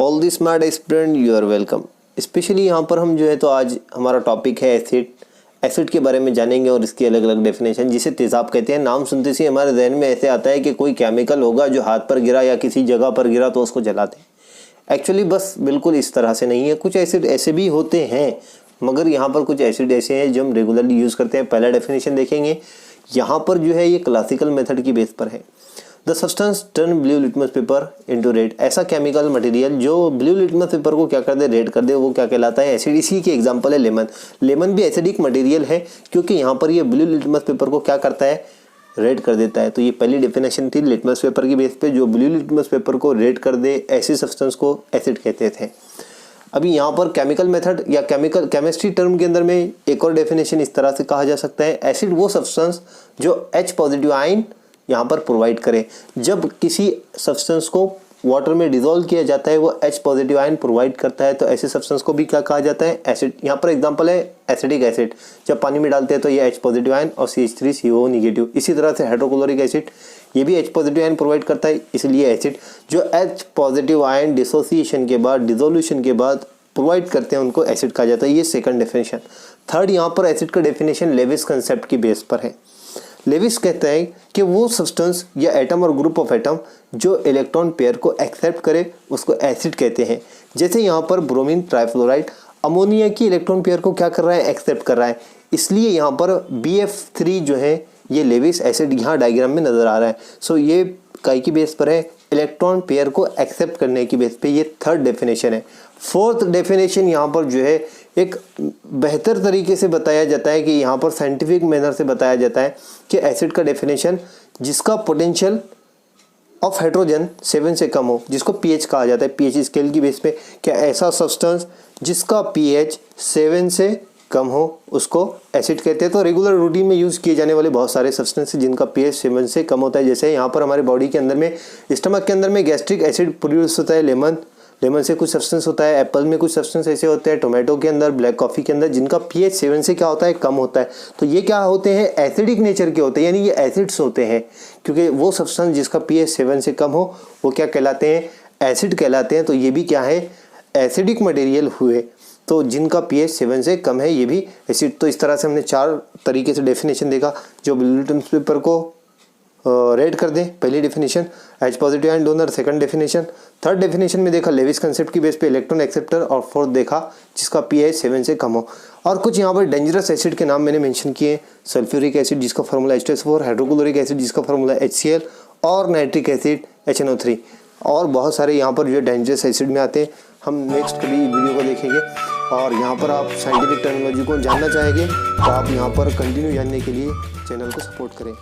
All the smart student you are welcome. Specially यहाँ पर हम जो है तो आज हमारा टॉपिक है एसिड के बारे में जानेंगे और इसकी अलग अलग डेफिनेशन, जिसे तेजाब कहते हैं। नाम सुनते से हमारे जहन में ऐसे आता है कि कोई केमिकल होगा जो हाथ पर गिरा या किसी जगह पर गिरा तो उसको जलाते हैं। एक्चुअली बस बिल्कुल इस तरह से नहीं है। कुछ एसिड ऐसे भी होते हैं, मगर यहाँ पर कुछ एसिड ऐसे हैं जो हम रेगुलरली यूज़ करते हैं। पहला डेफिनेशन देखेंगे। यहाँ पर जो है ये क्लासिकल मेथड की बेस पर है। The substance turn blue litmus paper into red. ऐसा केमिकल मटेरियल जो ब्लू लिटमस पेपर को क्या कर दे, रेड कर दे, वो क्या कहलाता है, एसिड। इसी के एग्जांपल है लेमन। लेमन भी एसिडिक मटेरियल है क्योंकि यहाँ पर ये ब्लू लिटमस पेपर को क्या करता है, रेड कर देता है। तो ये पहली डेफिनेशन थी लिटमस पेपर की बेस पे। जो ब्लू लिटमस पेपर को रेड कर दे, ऐसे सब्सटेंस को एसिड कहते थे। अभी यहाँ पर केमिकल मेथड या केमिस्ट्री टर्म के अंदर में एक और डेफिनेशन इस तरह से कहा जा सकता है। एसिड वो सब्सटेंस जो H पॉजिटिव आयन यहाँ पर प्रोवाइड करे। जब किसी सब्सटेंस को वाटर में डिसॉल्व किया जाता है वो H पॉजिटिव आयन प्रोवाइड करता है, तो ऐसे सब्सटेंस को भी क्या कहा जाता है, एसिड। यहाँ पर एग्जांपल है एसिडिक एसिड। जब पानी में डालते हैं तो ये H पॉजिटिव आयन और CH3CO निगेटिव। इसी तरह से हाइड्रोक्लोरिक एसिड, ये भी H पॉजिटिव आयन प्रोवाइड करता है, इसलिए एसिड। जो H पॉजिटिव आयन डिसोसिएशन के बाद, डिसोल्यूशन के बाद प्रोवाइड करते हैं उनको एसिड कहा जाता है। ये सेकंड डेफिनेशन। थर्ड, यहाँ पर एसिड का डेफिनेशन लेविस कंसेप्ट की बेस पर है। लेविस कहता है कि वो सब्सटेंस या एटम और ग्रुप ऑफ एटम जो इलेक्ट्रॉन पेयर को एक्सेप्ट करे उसको एसिड कहते हैं। जैसे यहाँ पर ब्रोमीन ट्राइफ्लोराइड अमोनिया की इलेक्ट्रॉन पेयर को क्या कर रहा है, एक्सेप्ट कर रहा है, इसलिए यहाँ पर BF3 जो है ये लेविस एसिड यहाँ डायग्राम में नजर आ रहा है। सो ये काई की बेस पर है, इलेक्ट्रॉन पेयर को एक्सेप्ट करने की बेस पे। ये थर्ड डेफिनेशन है। फोर्थ डेफिनेशन यहाँ पर जो है एक बेहतर तरीके से बताया जाता है कि यहाँ पर साइंटिफिक मैनर से बताया जाता है कि एसिड का डेफिनेशन जिसका पोटेंशियल ऑफ हाइड्रोजन 7 से कम हो, जिसको pH कहा जाता है, pH स्केल की बेस पे। क्या ऐसा सब्सटेंस जिसका pH 7 से कम हो उसको एसिड कहते हैं। तो रेगुलर रूटीन में यूज़ किए जाने वाले बहुत सारे सब्सटेंस जिनका pH 7 से कम होता है, जैसे यहाँ पर हमारे बॉडी के अंदर में, स्टमक के अंदर में गैस्ट्रिक एसिड प्रोड्यूस होता है लेमन से कुछ सब्सटेंस होता है, एप्पल में कुछ सब्सटेंस ऐसे होते हैं, टोमेटो के अंदर, ब्लैक कॉफ़ी के अंदर, जिनका pH 7 से क्या होता है, कम होता है। तो ये क्या होते हैं, एसिडिक नेचर के होते हैं, यानी ये एसिड्स होते हैं। क्योंकि वो सब्सटेंस जिसका pH 7 से कम हो वो क्या कहलाते हैं, एसिड कहलाते हैं। तो ये भी क्या है, एसिडिक मटेरियल हुए। तो जिनका pH 7 से कम है ये भी एसिड। तो इस तरह से हमने 4 तरीके से डेफिनेशन देखा जो ब्लू लिटमस पेपर को रेड कर दे, पहली definition. H positive ion donor, second definition. Third definition में देखा लेविस कंसेप्ट की बेस पे इलेक्ट्रॉन एक्सेप्टर, और फोर्थ देखा जिसका pH 7 से कम हो। और कुछ यहाँ पर डेंजरस एसिड के नाम मैंने मेंशन किए। सल्फ्यूरिक एसिड जिसका फार्मूला H2SO4, हाइड्रोक्लोरिक एसिड जिसका फार्मूला HCl, और नाइट्रिक एसिड HNO3। और बहुत सारे यहाँ पर जो डेंजरस एसिड में आते हैं, हम नेक्स्ट कभी वीडियो को देखेंगे। और यहाँ पर आप साइंटिफिक टर्मिनोलॉजी को जानना चाहेंगे तो आप यहाँ पर कंटिन्यू जानने के लिए चैनल को सपोर्ट करें।